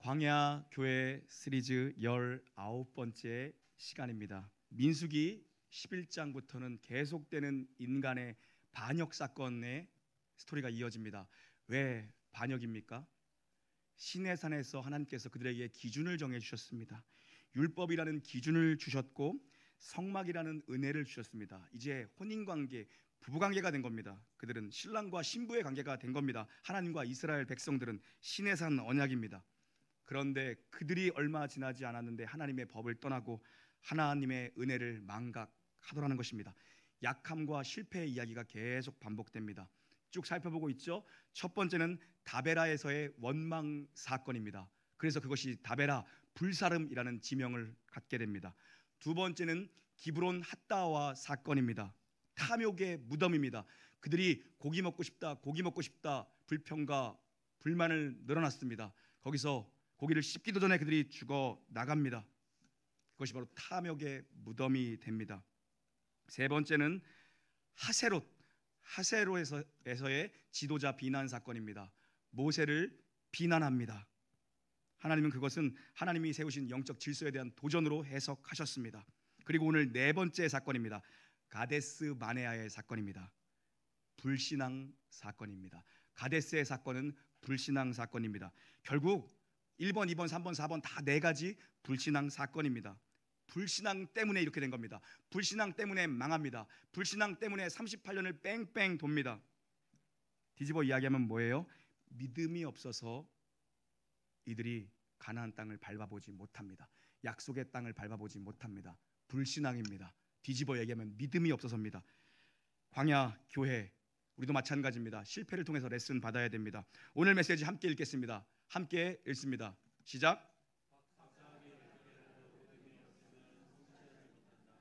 광야 교회 시리즈 19번째 시간입니다. 민수기 11장부터는 계속되는 인간의 반역 사건의 스토리가 이어집니다. 왜 반역입니까? 시내산에서 하나님께서 그들에게 기준을 정해 주셨습니다. 율법이라는 기준을 주셨고 성막이라는 은혜를 주셨습니다. 이제 혼인관계, 부부관계가 된 겁니다. 그들은 신랑과 신부의 관계가 된 겁니다. 하나님과 이스라엘 백성들은 시내산 언약입니다. 그런데 그들이 얼마 지나지 않았는데 하나님의 법을 떠나고 하나님의 은혜를 망각하더라는 것입니다. 약함과 실패의 이야기가 계속 반복됩니다. 쭉 살펴보고 있죠. 첫 번째는 다베라에서의 원망 사건입니다. 그래서 그것이 다베라 불사름이라는 지명을 갖게 됩니다. 두 번째는 기브론 핫다와 사건입니다. 탐욕의 무덤입니다. 그들이 고기 먹고 싶다 불평과 불만을 늘어났습니다. 거기서 고기를 씹기도 전에 그들이 죽어 나갑니다. 그것이 바로 탐욕의 무덤이 됩니다. 세 번째는 하세로에서의 지도자 비난 사건입니다. 모세를 비난합니다. 하나님은 그것은 하나님이 세우신 영적 질서에 대한 도전으로 해석하셨습니다. 그리고 오늘 네 번째 사건입니다. 가데스 마네아의 사건입니다. 불신앙 사건입니다. 가데스의 사건은 불신앙 사건입니다. 결국 1번, 2번, 3번, 4번 다 네 가지 불신앙 사건입니다. 불신앙 때문에 이렇게 된 겁니다. 불신앙 때문에 망합니다. 불신앙 때문에 38년을 뺑뺑 돕니다. 뒤집어 이야기하면 뭐예요? 믿음이 없어서 이들이 가나안 땅을 밟아보지 못합니다. 약속의 땅을 밟아보지 못합니다. 불신앙입니다. 뒤집어 얘기하면 믿음이 없어서입니다. 광야 교회 우리도 마찬가지입니다. 실패를 통해서 레슨 받아야 됩니다. 오늘 메시지 함께 읽겠습니다. 함께 읽습니다. 시작.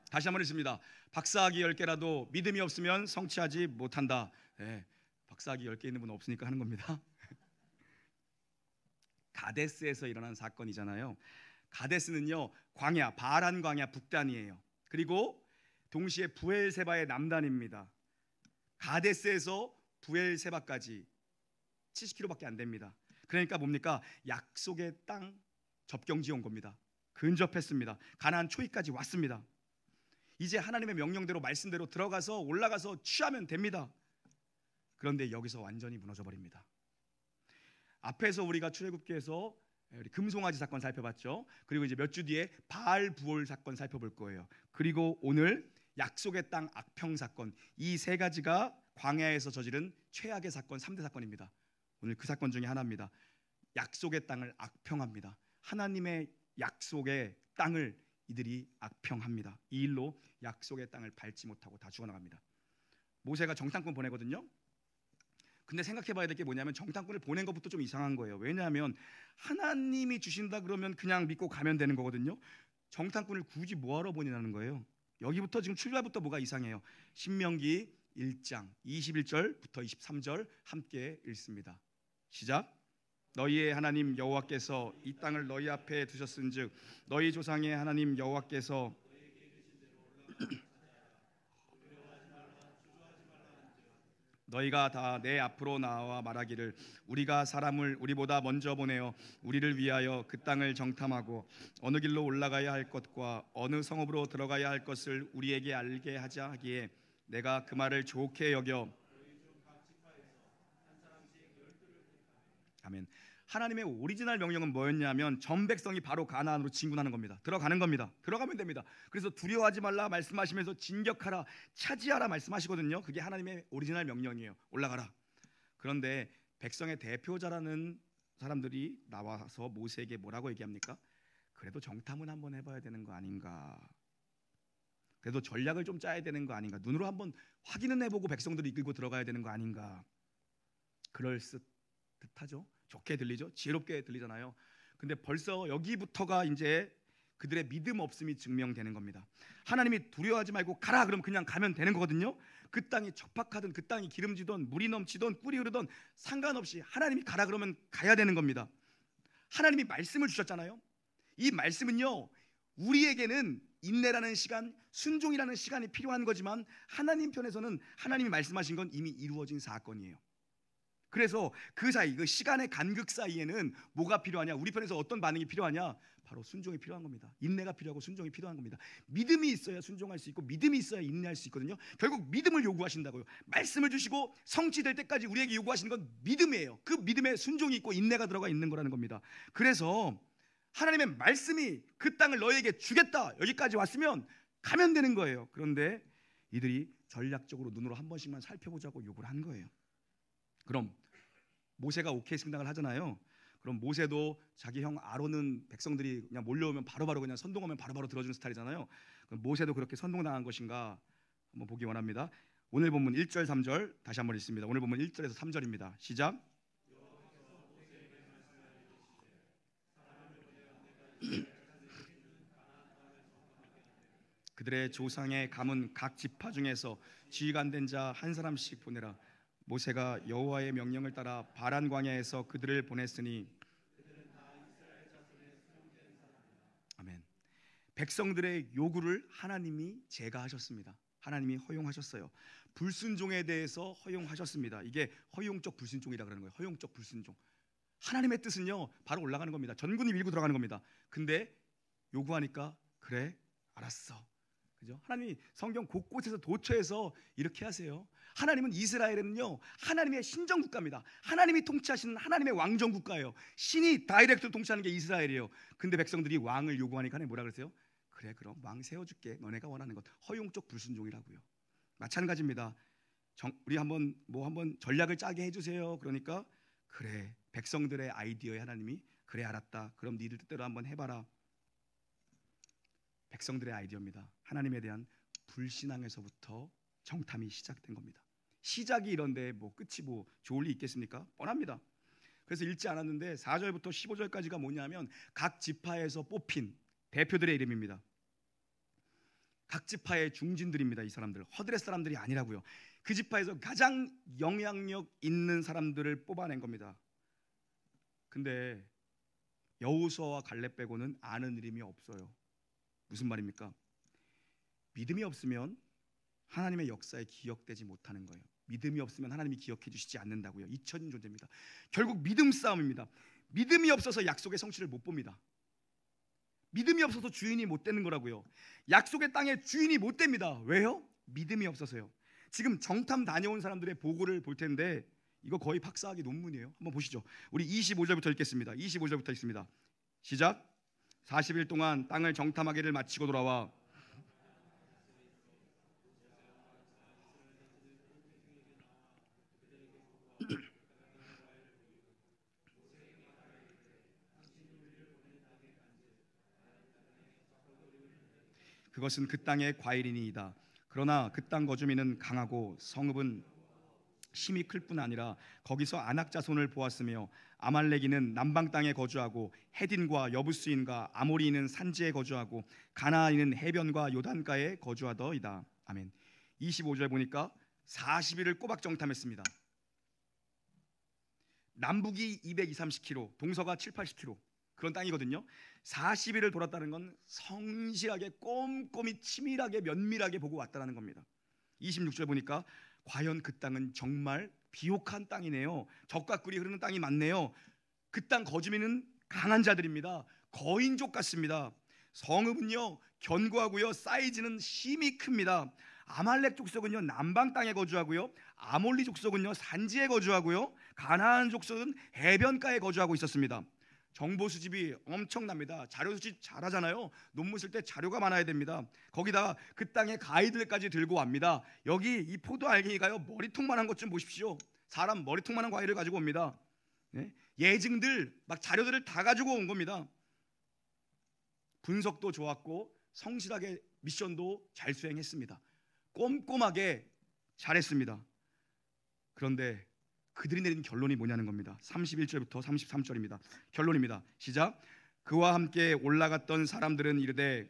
다시 한번 읽습니다. 박사학위 10개라도 믿음이 없으면 성취하지 못한다. 네, 박사학위 10개 있는 분 없으니까 하는 겁니다. 가데스에서 일어난 사건이잖아요. 가데스는요 광야, 바란 광야 북단이에요. 그리고 동시에 부엘세바의 남단입니다. 가데스에서 부엘세바까지 70km밖에 안 됩니다. 그러니까 뭡니까? 약속의 땅 접경지에 온 겁니다. 근접했습니다. 가나안 초입까지 왔습니다. 이제 하나님의 명령대로 말씀대로 들어가서 올라가서 취하면 됩니다. 그런데 여기서 완전히 무너져 버립니다. 앞에서 우리가 출애굽기에서 금송아지 사건 살펴봤죠. 그리고 이제 몇 주 뒤에 바알 부올 사건 살펴볼 거예요. 그리고 오늘 약속의 땅 악평 사건, 이 세 가지가 광야에서 저지른 최악의 사건 3대 사건입니다. 오늘 그 사건 중에 하나입니다. 약속의 땅을 악평합니다. 하나님의 약속의 땅을 이들이 악평합니다. 이 일로 약속의 땅을 밟지 못하고 다 죽어나갑니다. 모세가 정탐꾼 보내거든요. 근데 생각해봐야 될 게 뭐냐면 정탐꾼을 보낸 것부터 좀 이상한 거예요. 왜냐하면 하나님이 주신다 그러면 그냥 믿고 가면 되는 거거든요. 정탐꾼을 굳이 뭐하러 보내라는 거예요. 여기부터 지금 출발부터 뭐가 이상해요. 신명기 1장 21절부터 23절 함께 읽습니다. 시작. 너희의 하나님 여호와께서 이 땅을 너희 앞에 두셨은즉 너희 조상의 하나님 여호와께서 너희가 다 내 앞으로 나와 말하기를 우리가 사람을 우리보다 먼저 보내어 우리를 위하여 그 땅을 정탐하고 어느 길로 올라가야 할 것과 어느 성읍으로 들어가야 할 것을 우리에게 알게 하자 하기에 내가 그 말을 좋게 여겨. 아멘. 하나님의 오리지널 명령은 뭐였냐면 전 백성이 바로 가나안으로 진군하는 겁니다. 들어가는 겁니다. 들어가면 됩니다. 그래서 두려워하지 말라 말씀하시면서 진격하라, 차지하라 말씀하시거든요. 그게 하나님의 오리지널 명령이에요. 올라가라. 그런데 백성의 대표자라는 사람들이 나와서 모세에게 뭐라고 얘기합니까? 그래도 정탐은 한번 해봐야 되는 거 아닌가? 그래도 전략을 좀 짜야 되는 거 아닌가? 눈으로 한번 확인은 해보고 백성들을 이끌고 들어가야 되는 거 아닌가? 그럴듯하죠. 좋게 들리죠. 지혜롭게 들리잖아요. 근데 벌써 여기부터가 이제 그들의 믿음 없음이 증명되는 겁니다. 하나님이 두려워하지 말고 가라 그러면 그냥 가면 되는 거거든요. 그 땅이 척박하든 그 땅이 기름지든 물이 넘치든 꿀이 흐르든 상관없이 하나님이 가라 그러면 가야 되는 겁니다. 하나님이 말씀을 주셨잖아요. 이 말씀은요 우리에게는 인내라는 시간, 순종이라는 시간이 필요한 거지만 하나님 편에서는 하나님이 말씀하신 건 이미 이루어진 사건이에요. 그래서 그 사이, 그 시간의 간극 사이에는 뭐가 필요하냐? 우리 편에서 어떤 반응이 필요하냐? 바로 순종이 필요한 겁니다. 인내가 필요하고 순종이 필요한 겁니다. 믿음이 있어야 순종할 수 있고 믿음이 있어야 인내할 수 있거든요. 결국 믿음을 요구하신다고요. 말씀을 주시고 성취될 때까지 우리에게 요구하시는 건 믿음이에요. 그 믿음에 순종이 있고 인내가 들어가 있는 거라는 겁니다. 그래서 하나님의 말씀이 그 땅을 너희에게 주겠다, 여기까지 왔으면 가면 되는 거예요. 그런데 이들이 전략적으로 눈으로 한 번씩만 살펴보자고 요구를 한 거예요. 그럼 모세가 오케이 승낙을 하잖아요. 그럼 모세도 자기 형 아론은 백성들이 그냥 몰려오면 바로바로 그냥 선동하면 바로바로 들어주는 스타일이잖아요. 그럼 모세도 그렇게 선동당한 것인가 한번 보기 원합니다. 오늘 본문 1절 3절 다시 한번 읽습니다. 오늘 본문 1절에서 3절입니다. 시작. 그들의 조상의 가문 각 지파 중에서 지휘관된 자 한 사람씩 보내라. 모세가 여호와의 명령을 따라 바란 광야에서 그들을 보냈으니 아멘. 백성들의 요구를 하나님이 제가하셨습니다. 하나님이 허용하셨어요. 불순종에 대해서 허용하셨습니다. 이게 허용적 불순종이라 그러는 거예요. 허용적 불순종. 하나님의 뜻은요 바로 올라가는 겁니다. 전군이 밀고 들어가는 겁니다. 근데 요구하니까 그래 알았어. 그죠? 하나님이 성경 곳곳에서 도처에서 이렇게 하세요. 하나님은 이스라엘은요 하나님의 신정 국가입니다. 하나님이 통치하시는 하나님의 왕정 국가예요. 신이 다이렉트로 통치하는 게 이스라엘이에요. 근데 백성들이 왕을 요구하니까 하나님 뭐라 그랬어요? 그래 그럼 왕 세워줄게. 너네가 원하는 것. 허용적 불순종이라고요. 마찬가지입니다. 우리 한번 전략을 짜게 해주세요. 그러니까 그래 백성들의 아이디어에 하나님이 그래 알았다. 그럼 니들 뜻대로 한번 해봐라. 백성들의 아이디어입니다. 하나님에 대한 불신앙에서부터 정탐이 시작된 겁니다. 시작이 이런데 뭐 끝이 뭐 좋을 리 있겠습니까? 뻔합니다. 그래서 읽지 않았는데 4절부터 15절까지가 뭐냐면 각 지파에서 뽑힌 대표들의 이름입니다. 각 지파의 중진들입니다. 이 사람들 허드렛 사람들이 아니라고요. 그 지파에서 가장 영향력 있는 사람들을 뽑아낸 겁니다. 근데 여호수아와 갈렙 빼고는 아는 이름이 없어요. 무슨 말입니까? 믿음이 없으면 하나님의 역사에 기억되지 못하는 거예요. 믿음이 없으면 하나님이 기억해 주시지 않는다고요. 잊혀진 존재입니다. 결국 믿음 싸움입니다. 믿음이 없어서 약속의 성취를 못 봅니다. 믿음이 없어서 주인이 못 되는 거라고요. 약속의 땅에 주인이 못 됩니다. 왜요? 믿음이 없어서요. 지금 정탐 다녀온 사람들의 보고를 볼 텐데 이거 거의 박사학위 논문이에요. 한번 보시죠. 우리 25절부터 읽겠습니다. 25절부터 읽습니다. 시작. 40일 동안 땅을 정탐하기를 마치고 돌아와 그것은 그 땅의 과일이니이다. 그러나 그 땅 거주민은 강하고 성읍은 힘이 클 뿐 아니라 거기서 아낙 자손을 보았으며 아말렉인은 남방 땅에 거주하고 헤딘과 여부스인과 아모리인은 산지에 거주하고 가나안인은 해변과 요단가에 거주하더이다. 아멘. 25절 보니까 40일을 꼬박 정탐했습니다. 남북이 220, 30km, 동서가 7, 80km 그런 땅이거든요. 40일을 돌았다는 건 성실하게 꼼꼼히 치밀하게 면밀하게 보고 왔다는 겁니다. 26절 보니까 과연 그 땅은 정말 비옥한 땅이네요. 적과 꿀이 흐르는 땅이 많네요. 그 땅 거주민은 강한 자들입니다. 거인족 같습니다. 성읍은요 견고하고요 사이즈는 힘이 큽니다. 아말렉 족속은요 남방 땅에 거주하고요 아몰리 족속은요 산지에 거주하고요 가나안 족속은 해변가에 거주하고 있었습니다. 정보 수집이 엄청납니다. 자료 수집 잘하잖아요. 논문 쓸 때 자료가 많아야 됩니다. 거기다가 그 땅의 가이드까지 들고 옵니다. 여기 이 포도 알갱이가요 머리통만한 것 좀 보십시오. 사람 머리통만한 과일을 가지고 옵니다. 네? 예증들 막 자료들을 다 가지고 온 겁니다. 분석도 좋았고 성실하게 미션도 잘 수행했습니다. 꼼꼼하게 잘했습니다. 그런데 그들이 내린 결론이 뭐냐는 겁니다. 31절부터 33절입니다. 결론입니다. 시작. 그와 함께 올라갔던 사람들은 이르되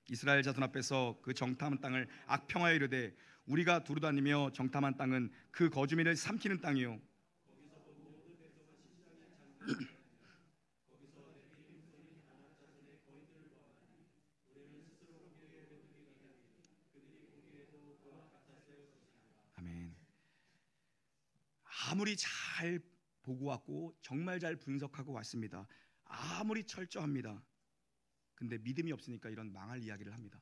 이스라엘 자손 앞에서 그 정탐한 땅을 악평하여 이르되 우리가 두루다니며 정탐한 땅은 그 거주민을 삼키는 땅이요 아무리 잘 보고 왔고 정말 잘 분석하고 왔습니다. 아무리 철저합니다. 근데 믿음이 없으니까 이런 망할 이야기를 합니다.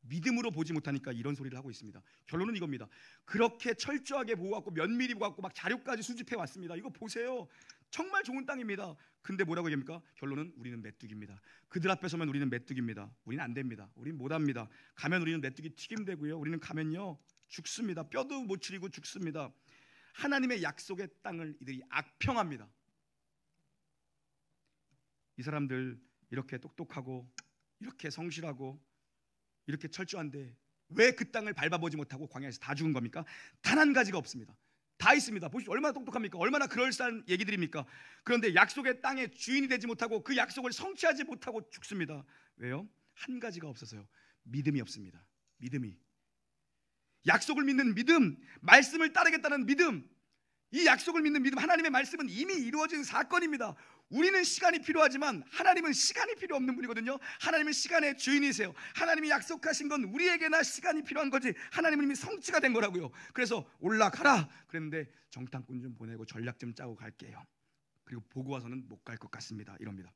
믿음으로 보지 못하니까 이런 소리를 하고 있습니다. 결론은 이겁니다. 그렇게 철저하게 보고 왔고 면밀히 보고 왔고 막 자료까지 수집해 왔습니다. 이거 보세요. 정말 좋은 땅입니다. 근데 뭐라고 얘기합니까? 결론은 우리는 메뚜기입니다. 그들 앞에 서면 우리는 메뚜기입니다. 우리는 안 됩니다. 우리는 못합니다. 가면 우리는 메뚜기 튀김되고요. 우리는 가면요 죽습니다. 뼈도 못 추리고 죽습니다. 하나님의 약속의 땅을 이들이 악평합니다. 이 사람들 이렇게 똑똑하고 이렇게 성실하고 이렇게 철저한데 왜 그 땅을 밟아보지 못하고 광야에서 다 죽은 겁니까? 단 한 가지가 없습니다. 다 있습니다. 보십시오. 얼마나 똑똑합니까? 얼마나 그럴싸한 얘기들입니까? 그런데 약속의 땅의 주인이 되지 못하고 그 약속을 성취하지 못하고 죽습니다. 왜요? 한 가지가 없어서요. 믿음이 없습니다. 믿음이. 약속을 믿는 믿음, 말씀을 따르겠다는 믿음, 이 약속을 믿는 믿음, 하나님의 말씀은 이미 이루어진 사건입니다. 우리는 시간이 필요하지만 하나님은 시간이 필요 없는 분이거든요. 하나님은 시간의 주인이세요. 하나님이 약속하신 건 우리에게나 시간이 필요한 거지 하나님은 이미 성취가 된 거라고요. 그래서 올라가라 그랬는데 정탐꾼 좀 보내고 전략 좀 짜고 갈게요. 그리고 보고 와서는 못 갈 것 같습니다. 이럽니다.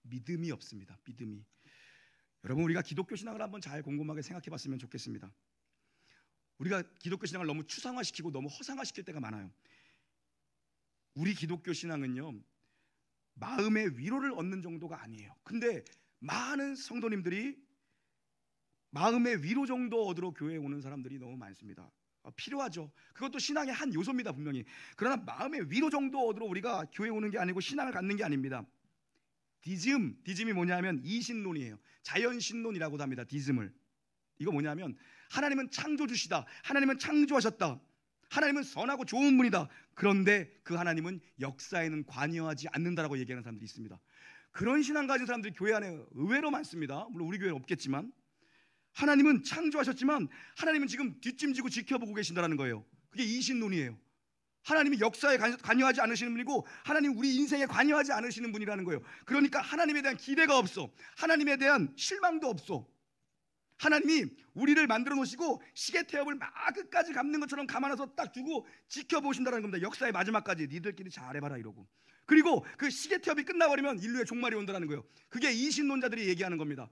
믿음이 없습니다. 믿음이. 여러분, 우리가 기독교 신앙을 한번 잘 곰곰하게 생각해 봤으면 좋겠습니다. 우리가 기독교 신앙을 너무 추상화시키고 너무 허상화시킬 때가 많아요. 우리 기독교 신앙은요, 마음의 위로를 얻는 정도가 아니에요. 근데 많은 성도님들이 마음의 위로 정도 얻으러 교회에 오는 사람들이 너무 많습니다. 필요하죠. 그것도 신앙의 한 요소입니다, 분명히. 그러나 마음의 위로 정도 얻으러 우리가 교회에 오는 게 아니고 신앙을 갖는 게 아닙니다. 디즘이 뭐냐면 이신론이에요. 자연신론이라고도 합니다. 디즘을. 이거 뭐냐면 하나님은 창조주시다. 하나님은 창조하셨다. 하나님은 선하고 좋은 분이다. 그런데 그 하나님은 역사에는 관여하지 않는다라고 얘기하는 사람들이 있습니다. 그런 신앙 가진 사람들이 교회 안에 의외로 많습니다. 물론 우리 교회는 없겠지만 하나님은 창조하셨지만 하나님은 지금 뒷짐지고 지켜보고 계신다는 거예요. 그게 이신론이에요. 하나님이 역사에 관여하지 않으시는 분이고 하나님 우리 인생에 관여하지 않으시는 분이라는 거예요. 그러니까 하나님에 대한 기대가 없어. 하나님에 대한 실망도 없어. 하나님이 우리를 만들어 놓으시고 시계 태엽을 막 끝까지 감는 것처럼 감아놔서 딱 두고 지켜보신다는 겁니다. 역사의 마지막까지 니들끼리 잘해봐라 이러고. 그리고 그 시계 태엽이 끝나버리면 인류의 종말이 온다는 거예요. 그게 이신론자들이 얘기하는 겁니다.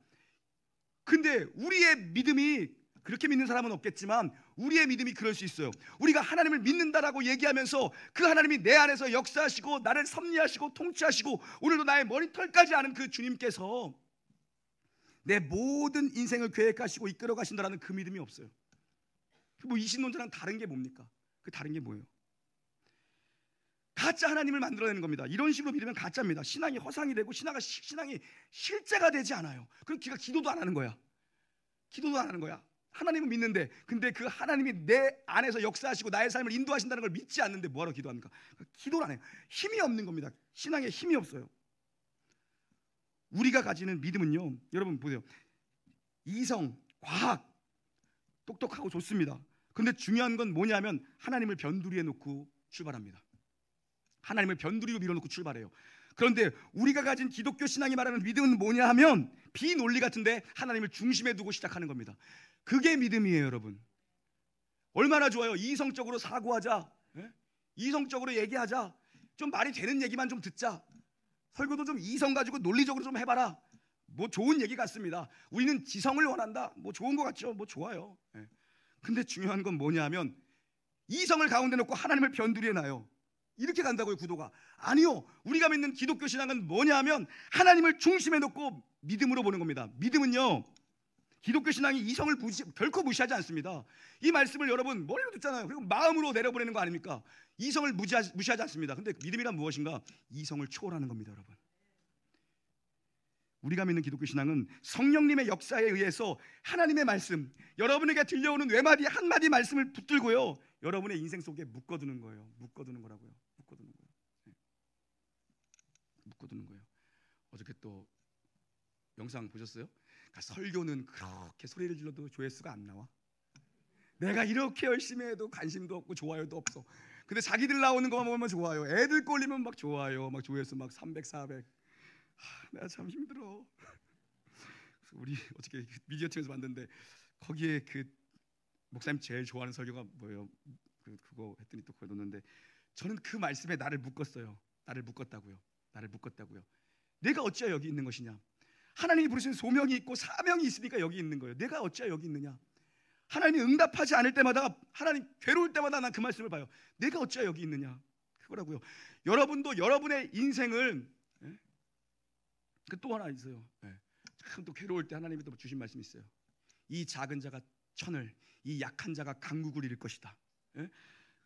근데 우리의 믿음이, 그렇게 믿는 사람은 없겠지만 우리의 믿음이 그럴 수 있어요. 우리가 하나님을 믿는다라고 얘기하면서 그 하나님이 내 안에서 역사하시고 나를 섭리하시고 통치하시고 오늘도 나의 머리털까지 아는 그 주님께서 내 모든 인생을 계획하시고 이끌어 가신다라는 그 믿음이 없어요. 뭐 이신론자랑 다른 게 뭡니까? 그 다른 게 뭐예요? 가짜 하나님을 만들어내는 겁니다. 이런 식으로 믿으면 가짜입니다. 신앙이 허상이 되고 신앙이 실제가 되지 않아요. 그럼 기도도 안 하는 거야. 기도도 안 하는 거야. 하나님은 믿는데 근데 그 하나님이 내 안에서 역사하시고 나의 삶을 인도하신다는 걸 믿지 않는데 뭐하러 기도합니까? 기도를 안 해요. 힘이 없는 겁니다. 신앙에 힘이 없어요. 우리가 가지는 믿음은요, 여러분 보세요. 이성, 과학, 똑똑하고 좋습니다. 근데 중요한 건 뭐냐면 하나님을 변두리에 놓고 출발합니다. 하나님을 변두리로 밀어놓고 출발해요. 그런데 우리가 가진 기독교 신앙이 말하는 믿음은 뭐냐 하면 비논리 같은데 하나님을 중심에 두고 시작하는 겁니다. 그게 믿음이에요, 여러분. 얼마나 좋아요. 이성적으로 사고하자, 이성적으로 얘기하자, 좀 말이 되는 얘기만 좀 듣자, 설교도 좀 이성 가지고 논리적으로 좀 해봐라. 뭐 좋은 얘기 같습니다. 우리는 지성을 원한다. 뭐 좋은 거 같죠. 뭐 좋아요. 근데 중요한 건 뭐냐 하면 이성을 가운데 놓고 하나님을 변두리에 놔요. 이렇게 간다고요, 구도가. 아니요. 우리가 믿는 기독교 신앙은 뭐냐 하면 하나님을 중심에 놓고 믿음으로 보는 겁니다. 믿음은요, 기독교 신앙이 이성을 결코 무시하지 않습니다. 이 말씀을 여러분 머리로 듣잖아요. 그리고 마음으로 내려보내는 거 아닙니까? 이성을 무시하지 않습니다. 근데 믿음이란 무엇인가? 이성을 초월하는 겁니다, 여러분. 우리가 믿는 기독교 신앙은 성령님의 역사에 의해서 하나님의 말씀, 여러분에게 들려오는 외마디 한마디 말씀을 붙들고요, 여러분의 인생 속에 묶어두는 거예요. 묶어두는 거라고요. 묶어두는 거예요. 묶어두는 거예요. 어저께 또 영상 보셨어요? 그러니까 설교는 그렇게 소리를 질러도 조회수가 안 나와. 내가 이렇게 열심히 해도 관심도 없고 좋아요도 없어. 근데 자기들 나오는 것만 보면 좋아요. 애들 꼴리면 막 좋아요. 막 조회수 막 300, 400. 내가 참 힘들어. 우리 어떻게 미디어 팀에서 만드는데 거기에 그 목사님 제일 좋아하는 설교가 뭐예요? 그 그거 했더니 또 그걸 놓는데 저는 그 말씀에 나를 묶었어요. 나를 묶었다고요. 내가 어찌하여 여기 있는 것이냐? 하나님이 부르신 소명이 있고 사명이 있으니까 여기 있는 거예요. 내가 어찌하여 여기 있느냐? 하나님이 응답하지 않을 때마다, 하나님 괴로울 때마다 난 그 말씀을 봐요. 내가 어찌하여 여기 있느냐? 그거라고요. 여러분도 여러분의 인생을 그 또 하나 있어요. 참 또 괴로울 때 하나님이 또 주신 말씀이 있어요. 이 작은 자가 천을, 이 약한 자가 강국을 이룰 것이다.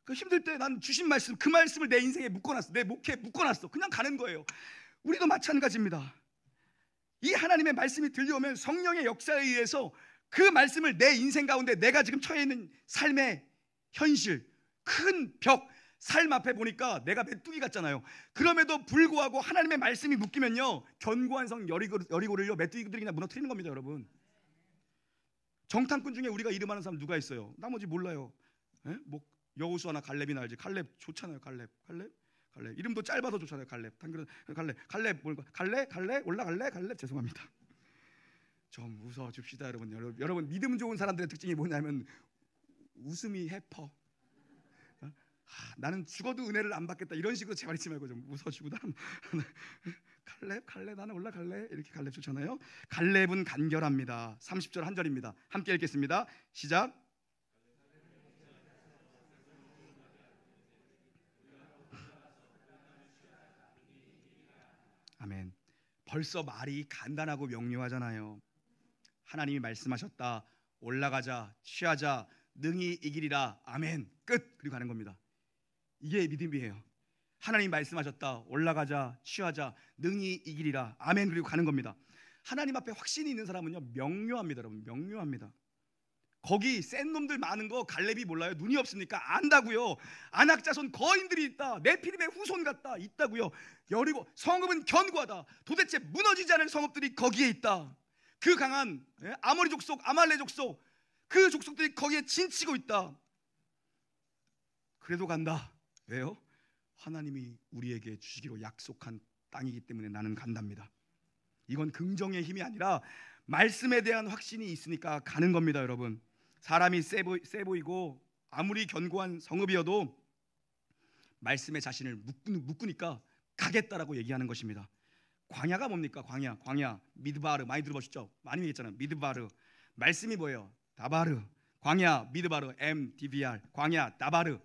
그 힘들 때 난 주신 말씀, 그 말씀을 내 인생에 묶어놨어. 내 목회에 묶어놨어. 그냥 가는 거예요. 우리도 마찬가지입니다. 이 하나님의 말씀이 들려오면 성령의 역사에 의해서 그 말씀을 내 인생 가운데 내가 지금 처해 있는 삶의 현실, 큰 벽, 삶 앞에 보니까 내가 메뚜기 같잖아요. 그럼에도 불구하고 하나님의 말씀이 묶이면요, 견고한 성 여리고를요 메뚜기들이 그냥 무너뜨리는 겁니다. 여러분, 정탐꾼 중에 우리가 이름 아는 사람 누가 있어요? 나머지 몰라요. 뭐 여호수아나 갈렙이나 알지? 갈렙 좋잖아요. 갈렙 이름도 짧아서 좋잖아요. 갈렙 올라갈래? 갈렙 죄송합니다. 좀 웃어 줍시다. 여러분 믿음 좋은 사람들의 특징이 뭐냐면 웃음이 해퍼. 나는 죽어도 은혜를 안 받겠다 이런 식으로 제발 잊지 말고 좀 웃어주고 갈렙 나는 올라갈래? 이렇게 갈렙 좋잖아요. 갈렙은 간결합니다. 30절 한 절입니다. 함께 읽겠습니다. 시작. 아멘. 벌써 말이 간단하고 명료하잖아요. 하나님이 말씀하셨다. 올라가자, 취하자, 능히 이기리라. 아멘. 끝. 그리고 가는 겁니다. 이게 믿음이에요. 하나님이 말씀하셨다. 올라가자, 취하자, 능히 이기리라. 아멘. 그리고 가는 겁니다. 하나님 앞에 확신이 있는 사람은요 명료합니다. 여러분, 명료합니다. 거기 센 놈들 많은 거 갈렙이 몰라요? 눈이 없습니까? 안다고요. 안악자손 거인들이 있다. 네피림의 후손 같다. 있다고요. 여리고 성읍은 견고하다. 도대체 무너지지 않을 성읍들이 거기에 있다. 그 강한 아모리 족속, 아말레 족속, 그 족속들이 거기에 진치고 있다. 그래도 간다. 왜요? 하나님이 우리에게 주시기로 약속한 땅이기 때문에 나는 간답니다. 이건 긍정의 힘이 아니라 말씀에 대한 확신이 있으니까 가는 겁니다. 여러분, 사람이 세 보이고 아무리 견고한 성읍이어도 말씀에 자신을 묶으니까 가겠다라고 얘기하는 것입니다. 광야가 뭡니까? 광야 미드바르 많이 들어보셨죠? 많이 얘기했잖아요. 미드바르 말씀이 뭐예요? 다바르. 광야 미드바르 MDBR 광야 다바르.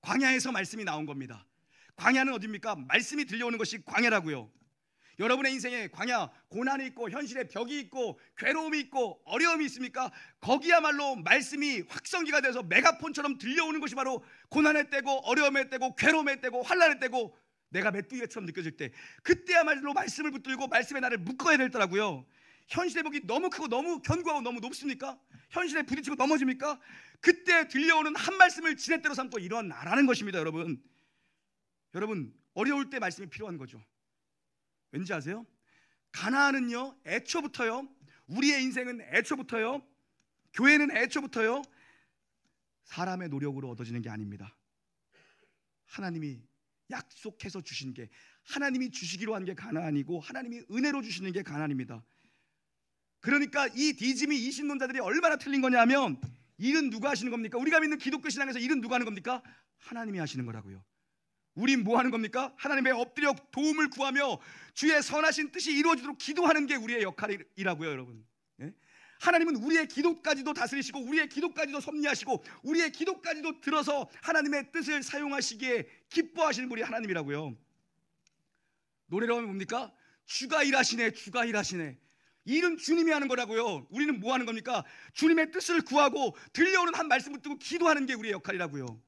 광야에서 말씀이 나온 겁니다. 광야는 어디입니까? 말씀이 들려오는 것이 광야라고요. 여러분의 인생에 광야, 고난이 있고 현실의 벽이 있고 괴로움이 있고 어려움이 있습니까? 거기야말로 말씀이 확성기가 돼서 메가폰처럼 들려오는 것이 바로 고난의 때고 어려움의 때고 괴로움의 때고 환난의 때고 내가 메뚜기처럼 느껴질 때, 그때야말로 말씀을 붙들고 말씀에 나를 묶어야 되더라고요. 현실의 벽이 너무 크고 너무 견고하고 너무 높습니까? 현실에 부딪히고 넘어집니까? 그때 들려오는 한 말씀을 지렛대로 삼고 일어나라는 것입니다. 여러분 어려울 때 말씀이 필요한 거죠. 왠지 아세요? 가나안은요 애초부터요, 우리의 인생은 애초부터요, 교회는 애초부터요 사람의 노력으로 얻어지는 게 아닙니다. 하나님이 약속해서 주신 게, 하나님이 주시기로 한 게 가나안이고 하나님이 은혜로 주시는 게 가나안입니다. 그러니까 이 디즈미 이신론자들이 얼마나 틀린 거냐면, 일은 누가 하시는 겁니까? 우리가 믿는 기독교 신앙에서 일은 누가 하는 겁니까? 하나님이 하시는 거라고요. 우린 뭐 하는 겁니까? 하나님의 엎드려 도움을 구하며 주의 선하신 뜻이 이루어지도록 기도하는 게 우리의 역할이라고요. 여러분, 하나님은 우리의 기도까지도 다스리시고 우리의 기도까지도 섭리하시고 우리의 기도까지도 들어서 하나님의 뜻을 사용하시기에 기뻐하시는 분이 하나님이라고요. 노래로 하면 뭡니까? 주가 일하시네, 주가 일하시네. 일은 주님이 하는 거라고요. 우리는 뭐 하는 겁니까? 주님의 뜻을 구하고 들려오는 한 말씀을 듣고 기도하는 게 우리의 역할이라고요.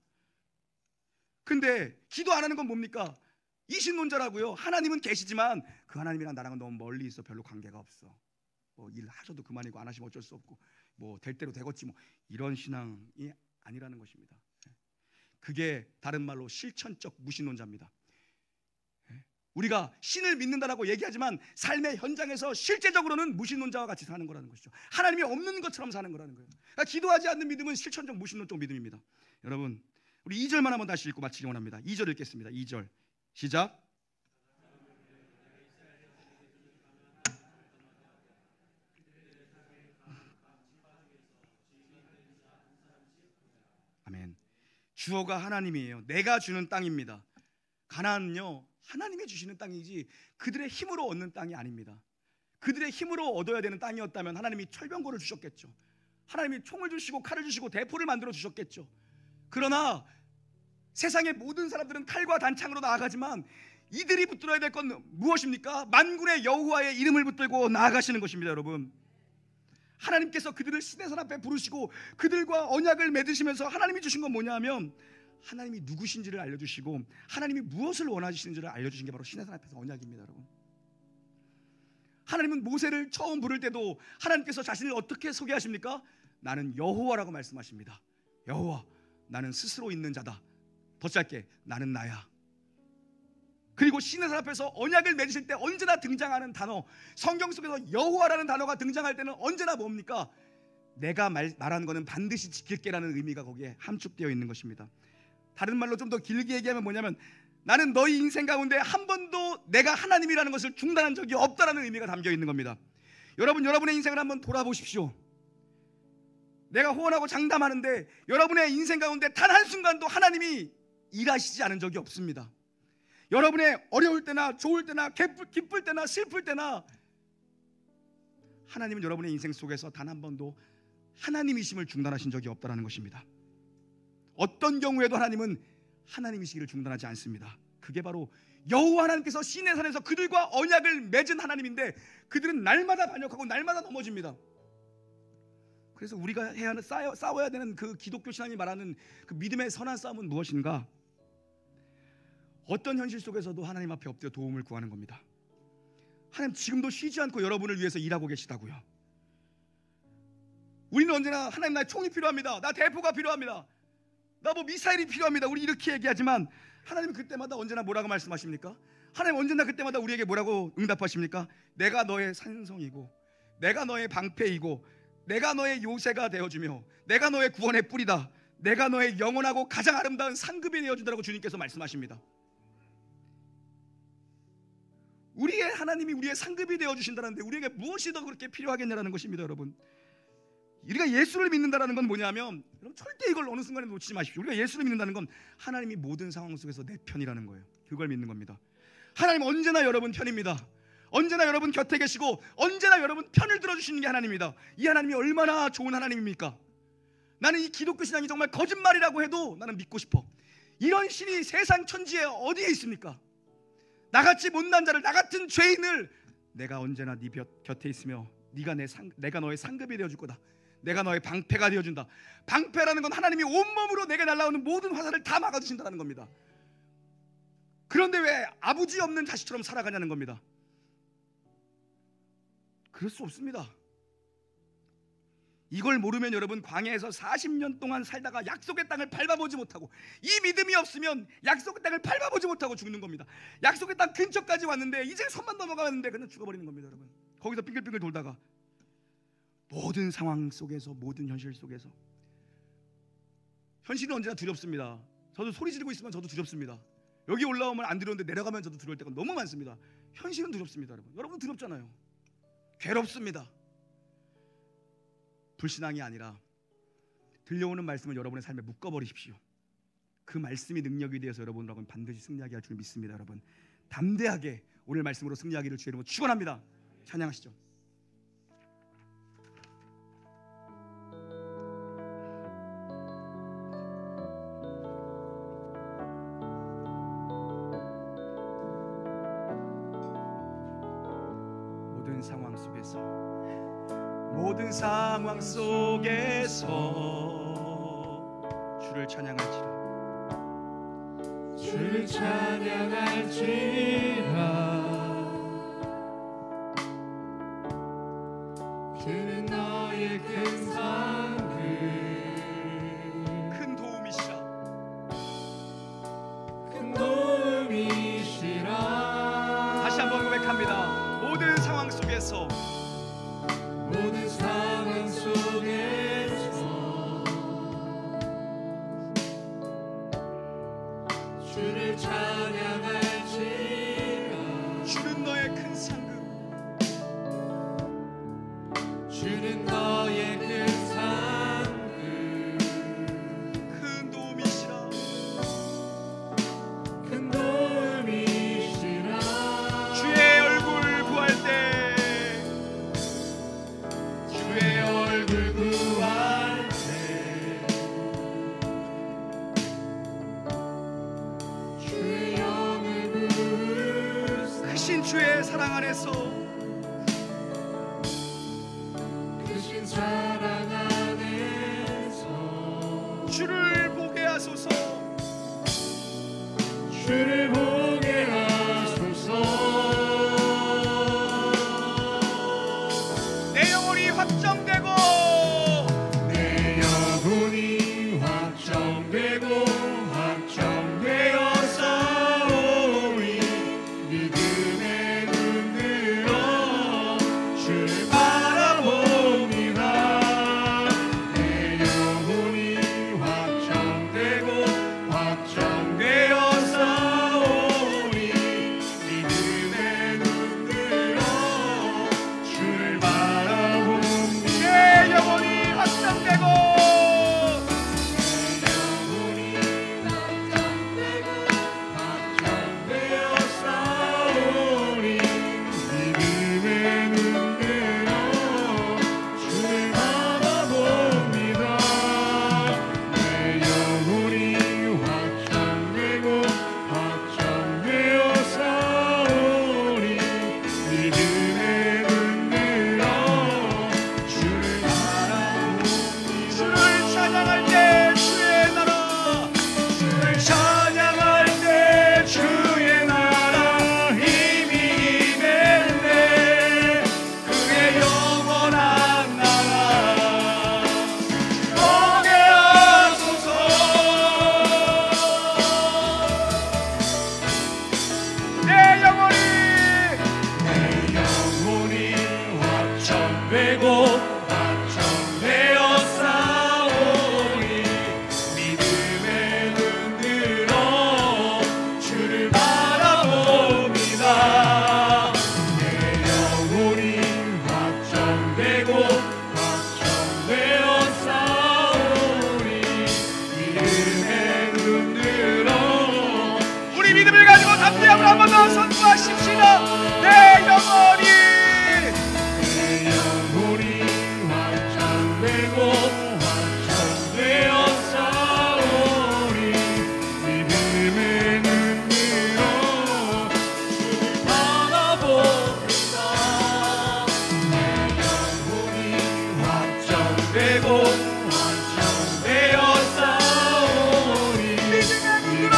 근데 기도 안 하는 건 뭡니까? 이신론자라고요. 하나님은 계시지만 그 하나님이랑 나랑은 너무 멀리 있어. 별로 관계가 없어. 뭐 일 하셔도 그만이고 안 하시면 어쩔 수 없고 뭐 될 대로 되겠지, 뭐 이런 신앙이 아니라는 것입니다. 그게 다른 말로 실천적 무신론자입니다. 우리가 신을 믿는다라고 얘기하지만 삶의 현장에서 실제적으로는 무신론자와 같이 사는 거라는 것이죠. 하나님이 없는 것처럼 사는 거라는 거예요. 그러니까 기도하지 않는 믿음은 실천적 무신론적 믿음입니다. 여러분, 우리 2절만 한번 다시 읽고 마치기 원합니다. 2절 읽겠습니다. 2절 시작. 아멘. 주어가 하나님이에요. 내가 주는 땅입니다. 가나안은요 하나님이 주시는 땅이지 그들의 힘으로 얻는 땅이 아닙니다. 그들의 힘으로 얻어야 되는 땅이었다면 하나님이 철병거를 주셨겠죠. 하나님이 총을 주시고 칼을 주시고 대포를 만들어 주셨겠죠. 그러나 세상의 모든 사람들은 칼과 단창으로 나아가지만 이들이 붙들어야 될 건 무엇입니까? 만군의 여호와의 이름을 붙들고 나아가시는 것입니다. 여러분, 하나님께서 그들을 시내산 앞에 부르시고 그들과 언약을 맺으시면서 하나님이 주신 건 뭐냐면 하나님이 누구신지를 알려주시고 하나님이 무엇을 원하시는지를 알려주신 게 바로 시내산 앞에서 언약입니다. 여러분, 하나님은 모세를 처음 부를 때도 하나님께서 자신을 어떻게 소개하십니까? 나는 여호와라고 말씀하십니다. 여호와, 나는 스스로 있는 자다. 더 짧게, 나는 나야. 그리고 시내산 앞에서 언약을 맺으실 때 언제나 등장하는 단어, 성경 속에서 여호와라는 단어가 등장할 때는 언제나 뭡니까? 내가 말하는 것은 반드시 지킬게라는 의미가 거기에 함축되어 있는 것입니다. 다른 말로 좀 더 길게 얘기하면 뭐냐면 나는 너희 인생 가운데 한 번도 내가 하나님이라는 것을 중단한 적이 없다라는 의미가 담겨 있는 겁니다. 여러분, 여러분의 인생을 한번 돌아보십시오. 내가 호언하고 장담하는데 여러분의 인생 가운데 단 한순간도 하나님이 일하시지 않은 적이 없습니다. 여러분의 어려울 때나 좋을 때나 기쁠 때나 슬플 때나 하나님은 여러분의 인생 속에서 단 한 번도 하나님이심을 중단하신 적이 없다는 것입니다. 어떤 경우에도 하나님은 하나님이시기를 중단하지 않습니다. 그게 바로 여호와 하나님께서 시내산에서 그들과 언약을 맺은 하나님인데 그들은 날마다 반역하고 날마다 넘어집니다. 그래서 우리가 해야 하는 싸워야 되는 그 기독교 신앙이 말하는 그 믿음의 선한 싸움은 무엇인가? 어떤 현실 속에서도 하나님 앞에 엎드려 도움을 구하는 겁니다. 하나님, 지금도 쉬지 않고 여러분을 위해서 일하고 계시다고요. 우리는 언제나 하나님, 나 총이 필요합니다. 나 대포가 필요합니다. 나 뭐 미사일이 필요합니다. 우리 이렇게 얘기하지만 하나님은 그때마다 언제나 뭐라고 말씀하십니까? 하나님 언제나 그때마다 우리에게 뭐라고 응답하십니까? 내가 너의 산성이고 내가 너의 방패이고 내가 너의 요새가 되어주며 내가 너의 구원의 뿌리다. 내가 너의 영원하고 가장 아름다운 상급이 되어준다고 주님께서 말씀하십니다. 우리의 하나님이 우리의 상급이 되어주신다는데 우리에게 무엇이 더 그렇게 필요하겠냐라는 것입니다. 여러분, 우리가 예수를 믿는다는 건 뭐냐면, 여러분 절대 이걸 어느 순간에 놓치지 마십시오. 우리가 예수를 믿는다는 건 하나님이 모든 상황 속에서 내 편이라는 거예요. 그걸 믿는 겁니다. 하나님 언제나 여러분 편입니다. 언제나 여러분 곁에 계시고 언제나 여러분 편을 들어주시는 게 하나님입니다. 이 하나님이 얼마나 좋은 하나님입니까? 나는 이 기독교 신앙이 정말 거짓말이라고 해도 나는 믿고 싶어. 이런 신이 세상 천지에 어디에 있습니까? 나같이 못난 자를, 나같은 죄인을 내가 언제나 네 곁에 있으며 내가 너의 상급이 되어줄 거다. 내가 너의 방패가 되어준다. 방패라는 건 하나님이 온몸으로 내게 날아오는 모든 화살을 다 막아주신다는 겁니다. 그런데 왜 아버지 없는 자식처럼 살아가냐는 겁니다. 그럴 수 없습니다. 이걸 모르면 여러분, 광야에서 40년 동안 살다가 약속의 땅을 밟아보지 못하고, 이 믿음이 없으면 약속의 땅을 밟아보지 못하고 죽는 겁니다. 약속의 땅 근처까지 왔는데 이제 선만 넘어가는데 그냥 죽어버리는 겁니다. 여러분, 거기서 빙글빙글 돌다가 모든 상황 속에서, 모든 현실 속에서, 현실은 언제나 두렵습니다. 저도 소리 지르고 있으면 저도 두렵습니다. 여기 올라오면 안 두려운데 내려가면 저도 두려울 때가 너무 많습니다. 현실은 두렵습니다. 여러분 두렵잖아요. 괴롭습니다. 불신앙이 아니라 들려오는 말씀을 여러분의 삶에 묶어버리십시오. 그 말씀이 능력이 되어서 여러분하고는 반드시 승리하게 할 줄 믿습니다. 여러분, 담대하게 오늘 말씀으로 승리하기를 주의 이름으로 축원합니다. 찬양하시죠. 모든 상황 속에서 주를 찬양할지라. 주를 찬양할지라. 그는 너의 큰 상급, 큰 도움이시라. 큰 도움이시라. 다시 한번 고백합니다. 모든 상황 속에서, 모든 상황 속에서 주를 찬양할지라. 주는 너의 큰 상급, 주는 너의 큰 상급, 큰 도움이시라. 사랑 안에서 크신 사랑 안에서 주를 보게 하소서. 주를 보게 하소서. 내 영혼이 확정되고 내 영혼이 확정되고 확정되어 싸우리. 믿음의 눈 들어 주를 바라봅니다. 내 영혼이 확정되고 확정되어 싸우리. 믿음의 눈 들어 주를 바라봅니다. 내 영혼이 확정되고 확정되어 싸우리. 믿음의 눈 들어 주를 바라봅니다. 내 영혼이 확정되고 확정되어 싸우리. 믿음의 눈 들어 주를 바라봅니다. 주를 찬양할 때 주의 나라, 주를 찬양할 때 주의 나라 힘이 임했네. 그의 영원한 나라 보게 하소서. 내 영혼이 내 영혼이 확정되고 확정되어 싸우리. 믿음의 눈 들어 주를 바라봅니다. 내 영혼이 확정되고 확정되어 싸우리. 믿음의 눈 들어 우리 믿음을 가지고 담대함을 한 번 더 선포하십시다. 내 영혼이 내 영혼이 확정되고 확정되어 싸우리. 믿음의 눈 들어 주를 바라봅니다. 내 영혼이 확정되고 확정되어 싸우리. 믿음의 눈으로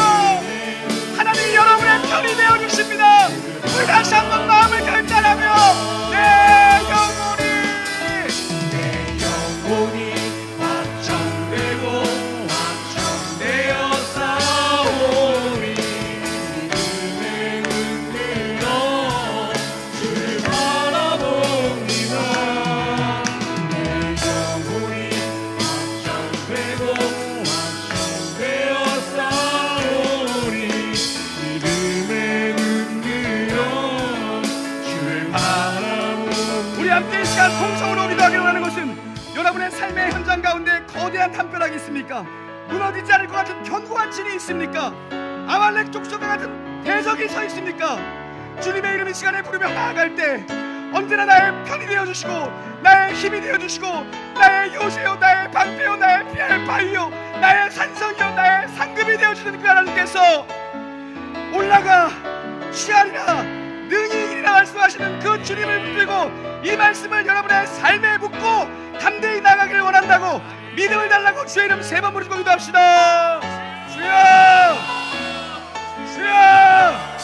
하나님이 여러분의 편이 되어 주십니다. 우리 다시 한번 마음을 결단하며 내 영혼이 내 영혼이 확정되고 확정되어 싸우리. 믿음의 눈 들어 주를 바라봅니다. 내 영혼이 확정되고 확정되어 싸우리. 믿음의 눈 들어 주를 바라봅니다. 우리 함께 이 시간 통성으로 기도하기로 하는 것은 여러분의 삶의 현장 가운데 거대한 담벼락이 있습니까? 무너지지 않을 것 같은 견고한 진이 있습니까? 아말렉 족속과 같은 대적이 서 있습니까? 주님의 이름 이 시간에 부르며 나아갈 때 언제나 나의 편이 되어주시고 나의 힘이 되어주시고 나의 요새요 나의 방패요 나의 피할 바위요 나의 산성이요 나의 상급이 되어주는 그 하나님께서 올라가 취하리라 능히 이리라 말씀하시는 그 주님을 붙들고 이 말씀을 여러분의 삶에 묻고 담대히 나가기를 원한다고 믿음을 달라고 주의 이름 세 번 부르고 기도합시다. 주여 주여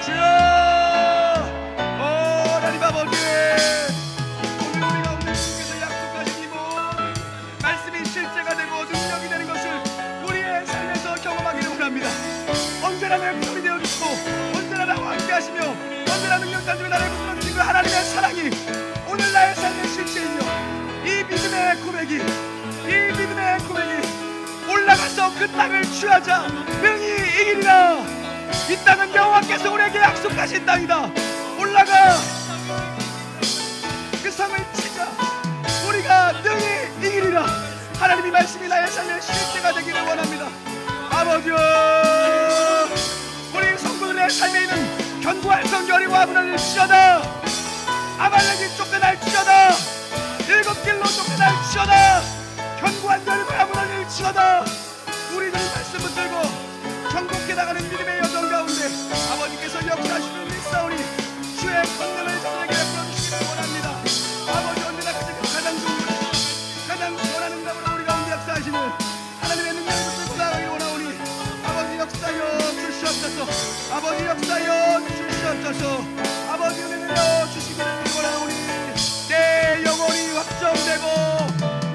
주여. 하나님 아버지, 오늘 우리 가운데 주께서 약속하신 이 모든 말씀이 실제가 되고 능력이 되는 것을 우리의 삶에서 경험하기를 원합니다. 언제나 내 편이 되어주시고 언제나 나와 함께 하시며 언제나 능력 가지고 나를 붙들어주신 그 하나님의 사랑이 오늘 나의 삶의 실체이며 이 믿음의 고백이 올라가서 그 땅을 취하자 능히 이기리라. 이 땅은 여호와께서 우리에게 약속하신 땅이다. 올라가 그 성을 치자 우리가 능히 이기리라. 하나님의 말씀이 나의 삶의 실제가 되기를 원합니다. 아버지여, 우리 성도들의 삶에 있는 견고한 성결이와 문화를 치어다. 아말렉이 쫓겨날지어다. 일곱 길로 쫓겨날지어다. 견고한 열과 문화를 치어다. 우리들이 말씀 붙들고 정복해 나가는 믿음의 여정 가운데 아버지께서 역사하시는 일사오니 아버지 역사여 주시옵소서. 아버지 은혜 내려 주시기를 원하오니 내 영혼이 확정되고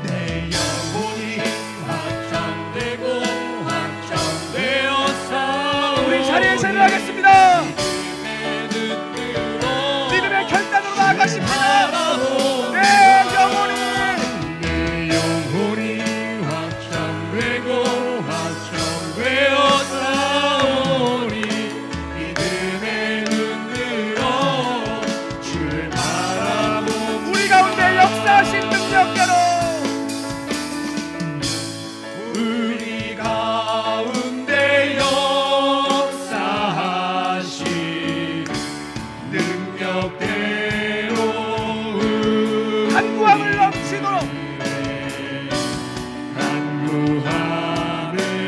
내 영혼이 확정되고 확정되었사오니 우리 자리에 세례하겠습니다. 믿음의 결단으로 나아가십니다. 내 영혼이 확정되고 확정되었사오니 믿음의 눈 들어 주를 바라보니 우리 가운데 역사하신 능력대로 우리 가운데 역사하신 능력대로 간구함을 넘치도록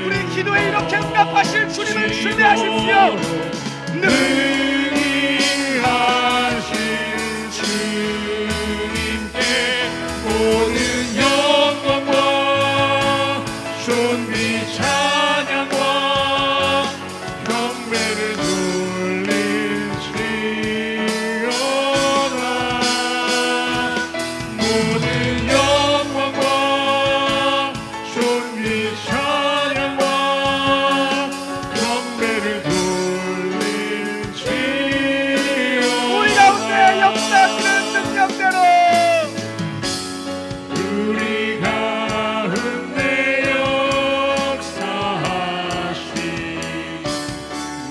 우리 기도에 이렇게 응답하실 주님을 신뢰하십시오. 능히 하신 주님께 모든 영광과 존귀 찬양과 경배를 돌리시오라. 모든 영광과 존귀 찬양과 경배를 돌리시오라. 우리 가운데 역사하시는 능력대로 우리 가운데 역사하신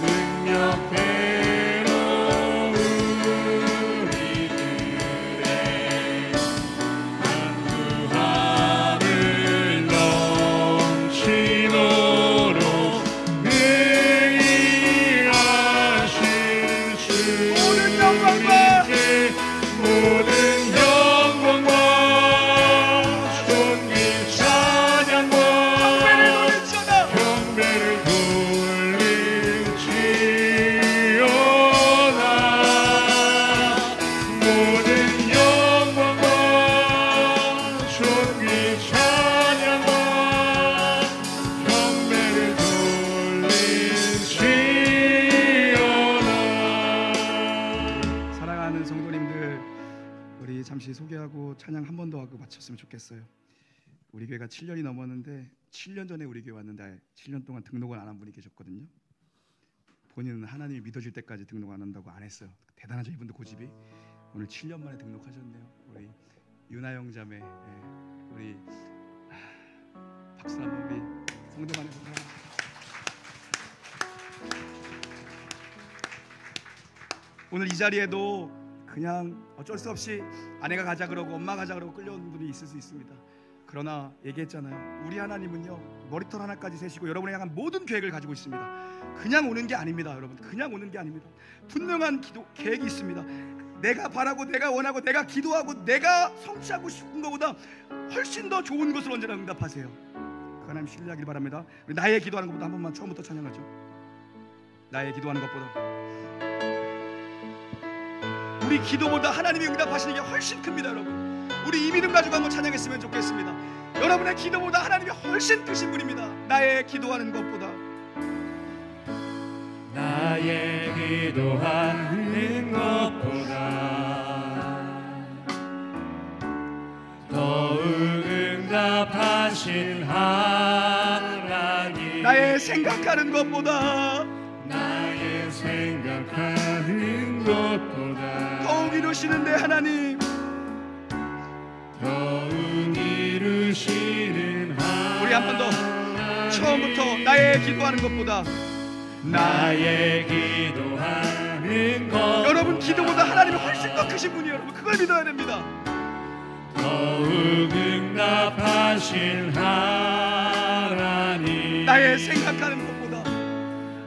능력대로 우리들의 간구함을 넘치도록 능히 하신 모든 영광과 주님께 모든 영광과 존귀 찬양과 경배를 돌리시오다. 경배를 돌리시오라. 모든 영광과 존귀 찬양과 경배를 돌리시오라. 사랑하는 성도님들, 우리 잠시 소개하고 찬양 한 번 더 하고 마쳤으면 좋겠어요. 우리 교회가 7년이 넘었는데 7년 전에 우리 교회 왔는데 7년 동안 등록을 안 한 분이 계셨거든요. 본인은 하나님이 믿어질 때까지 등록 안 한다고 안 했어요. 대단하죠, 이분도 고집이. 오늘 7년 만에 등록하셨네요. 우리 윤아영 자매, 우리 박수 한번 우리 성도만의 성도. 오늘 이 자리에도 그냥 어쩔 수 없이 아내가 가자 그러고 엄마 가자 그러고 끌려온 분이 있을 수 있습니다. 그러나 얘기했잖아요. 우리 하나님은요, 머리털 하나까지 세시고 여러분을 향한 모든 계획을 가지고 있습니다. 그냥 오는 게 아닙니다, 여러분. 그냥 오는 게 아닙니다. 분명한 계획이 있습니다. 내가 바라고 내가 원하고 내가 기도하고 내가 성취하고 싶은 것보다 훨씬 더 좋은 것을 언제나 응답하세요. 그 하나님 신뢰하길 바랍니다. 우리 나의 기도하는 것보다 한 번만 처음부터 찬양하죠. 나의 기도하는 것보다, 우리 기도보다 하나님이 응답하시는 게 훨씬 큽니다, 여러분. 우리 이 믿음 가지고 한번 찬양했으면 좋겠습니다. 여러분의 기도보다 하나님이 훨씬 크신 분입니다. 나의 기도하는 것보다, 나의 기도하는 것보다 더욱 응답하신 하나님, 나의 생각하는 것보다 나의 생각하는 것보다 더욱 이루시는 내 하나님, 더욱 이루시는 하나님. 우리 한 번 더 처음부터 나의 기도하는 것보다. 나의 기도하는 것, 여러분 기도보다 하나님이 훨씬 더 크신 분이에요. 여러분 그걸 믿어야 됩니다. 더욱 응답하신 하나님, 나의 생각하는 것보다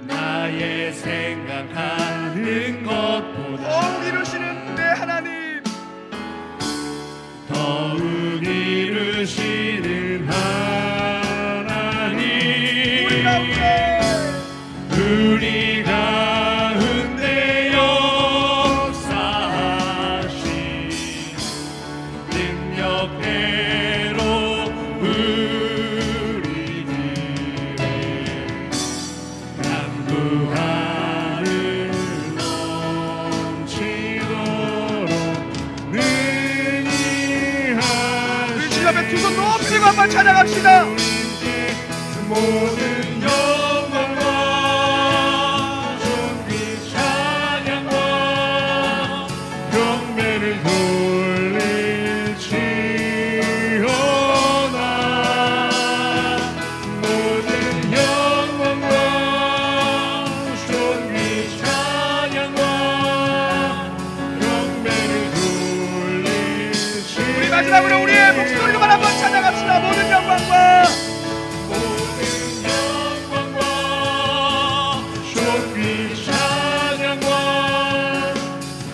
나의 생각하는 것보다 더욱 이루시는 내 하나님, 더욱 이루시는 하나님. 우리 가운데 역사하신 능력대로 우리들의 간구함을 모든 영광과 존귀 찬양과 경배를 돌릴지어다. 모든 영광과 존귀 찬양과 경배를 돌릴지어다. 우리 마지막으로 우리의 목소리로만 한번 찬양합시다. 모든 영광과 존귀 찬양과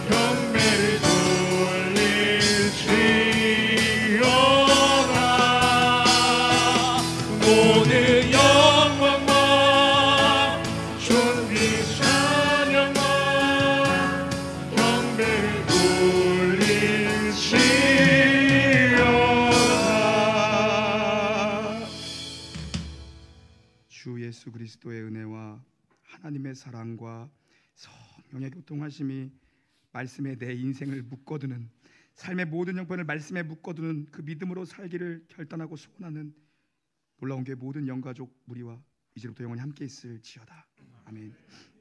경배를 돌릴지어다. 모든 영광과 존귀 찬양과 경배를 돌릴지어다. 주 예수 그리스도의 은혜와 하나님의 사랑과 성령의 교통하심이 말씀에 내 인생을 묶어두는, 삶의 모든 형편을 말씀에 묶어두는 그 믿음으로 살기를 결단하고 소원하는 놀라운 교회 모든 영가족 무리와 이제부터 영원히 함께 있을지어다. 아멘.